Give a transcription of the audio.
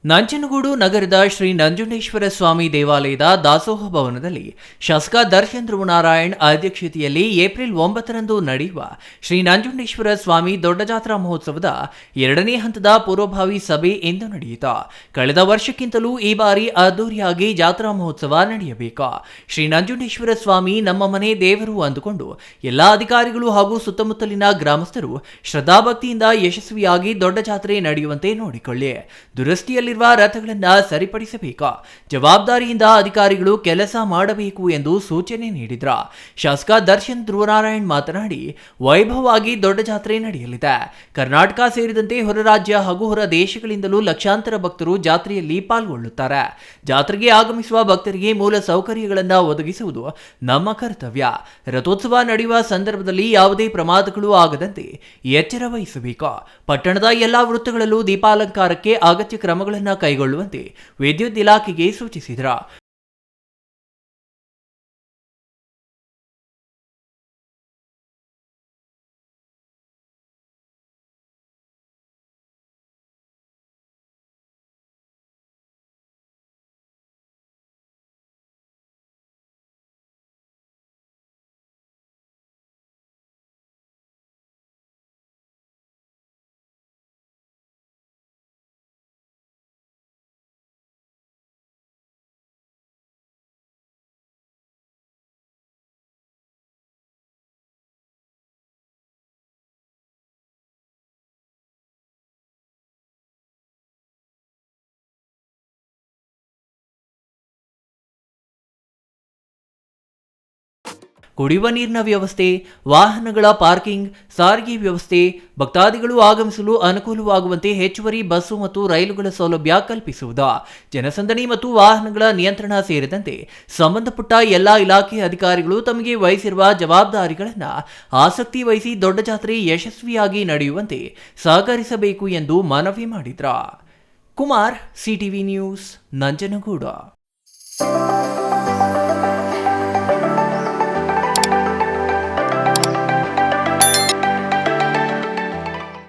ನಂಜನಗೂಡು ನಗರದ ಶ್ರೀ ನಂಜುಂಡೇಶ್ವರ ಸ್ವಾಮಿ ದೇವಾಲಯದ ದಾಸೋಹ ಭವನದಲ್ಲಿ ಶಾಸಕ ದರ್ಶನ್ ಧ್ರುವನಾರಾಯಣ್ ಅಧ್ಯಕ್ಷತೆಯಲ್ಲಿ ಏಪ್ರಿಲ್ 9ರಂದು ನಡೆಯುವ ಶ್ರೀ ನಂಜುಂಡೇಶ್ವರ ಸ್ವಾಮಿ ದೊಡ್ಡ ಜಾತ್ರಾ ಮಹೋತ್ಸವದ 2ನೇ ಹಂತದ ಪೂರ್ವಭಾವಿ ಸಭೆ ಇಂದು ನಡೆಯಿತು. ಕಳೆದ ವರ್ಷಕ್ಕಿಂತಲೂ ಈ ಬಾರಿ ಅದ್ದೂರಿಯಾಗಿ ಜಾತ್ರಾ ಮಹೋತ್ಸವ ನಡೆಯಬೇಕು. ಶ್ರೀ ನಂಜುಂಡೇಶ್ವರ ಸ್ವಾಮಿ ನಮ್ಮ ಮನೆ ದೇವರು ಅಂದುಕೊಂಡು ಎಲ್ಲಾ ಅಧಿಕಾರಿಗಳು ಹಾಗೂ ಸುತ್ತಮುತ್ತಲಿನ ಗ್ರಾಮಸ್ಥರು ಶ್ರದ್ಧಾಭಕ್ತಿಯಿಂದ ಯಶಸ್ವಿಯಾಗಿ ದೊಡ್ಡ ಜಾತ್ರೆ ನಡೆಯುವಂತೆ ನೋಡಿಕೊಳ್ಳಿ. ದುರಸ್ತಿಯಲ್ಲಿ ರಥಗಳನ್ನು ಸರಿಪಡಿಸಬೇಕು, ಜವಾಬ್ದಾರಿಯಿಂದ ಅಧಿಕಾರಿಗಳು ಕೆಲಸ ಮಾಡಬೇಕು ಎಂದು ಸೂಚನೆ ನೀಡಿದ್ರ ಶಾಸಕ ದರ್ಶನ್ ಧ್ರುವನಾರಾಯಣ್ ಮಾತನಾಡಿ, ವೈಭವವಾಗಿ ದೊಡ್ಡ ಜಾತ್ರೆ ನಡೆಯಲಿದೆ. ಕರ್ನಾಟಕ ಸೇರಿದಂತೆ ಹೊರ ರಾಜ್ಯ ಹಾಗೂ ಹೊರ ದೇಶಗಳಿಂದಲೂ ಲಕ್ಷಾಂತರ ಭಕ್ತರು ಜಾತ್ರೆಯಲ್ಲಿ ಪಾಲ್ಗೊಳ್ಳುತ್ತಾರೆ. ಜಾತ್ರೆಗೆ ಆಗಮಿಸುವ ಭಕ್ತರಿಗೆ ಮೂಲ ಸೌಕರ್ಯಗಳನ್ನು ಒದಗಿಸುವುದು ನಮ್ಮ ಕರ್ತವ್ಯ. ರಥೋತ್ಸವ ನಡೆಯುವ ಸಂದರ್ಭದಲ್ಲಿ ಯಾವುದೇ ಪ್ರಮಾದಗಳು ಆಗದಂತೆ ಎಚ್ಚರ ವಹಿಸಬೇಕು. ಪಟ್ಟಣದ ಎಲ್ಲಾ ವೃತ್ತಗಳಲ್ಲೂ ದೀಪಾಲಂಕಾರಕ್ಕೆ ಅಗತ್ಯ ಕ್ರಮಗಳನ್ನು ಕೈಗೊಳ್ಳುವಂತೆ ವಿದ್ಯುತ್ ಇಲಾಖೆಗೆ ಸೂಚಿಸಿದರು. ಕುಡಿಯುವ ನೀರಿನ ವ್ಯವಸ್ಥೆ, ವಾಹನಗಳ ಪಾರ್ಕಿಂಗ್, ಸಾರಿಗೆ ವ್ಯವಸ್ಥೆ, ಭಕ್ತಾದಿಗಳು ಆಗಮಿಸಲು ಅನುಕೂಲವಾಗುವಂತೆ ಹೆಚ್ಚುವರಿ ಬಸ್ಸು ಮತ್ತು ರೈಲುಗಳ ಸೌಲಭ್ಯ ಕಲ್ಪಿಸುವುದು, ಜನಸಂದಣಿ ಮತ್ತು ವಾಹನಗಳ ನಿಯಂತ್ರಣ ಸೇರಿದಂತೆ ಸಂಬಂಧಪಟ್ಟ ಎಲ್ಲಾ ಇಲಾಖೆ ಅಧಿಕಾರಿಗಳು ತಮಗೆ ವಹಿಸಿರುವ ಜವಾಬ್ದಾರಿಗಳನ್ನು ಆಸಕ್ತಿ ವಹಿಸಿ ದೊಡ್ಡ ಜಾತ್ರೆ ಯಶಸ್ವಿಯಾಗಿ ನಡೆಯುವಂತೆ ಸಹಕರಿಸಬೇಕು ಎಂದು ಮನವಿ ಮಾಡಿದರು. Kumar, CTV news, Nanjangud.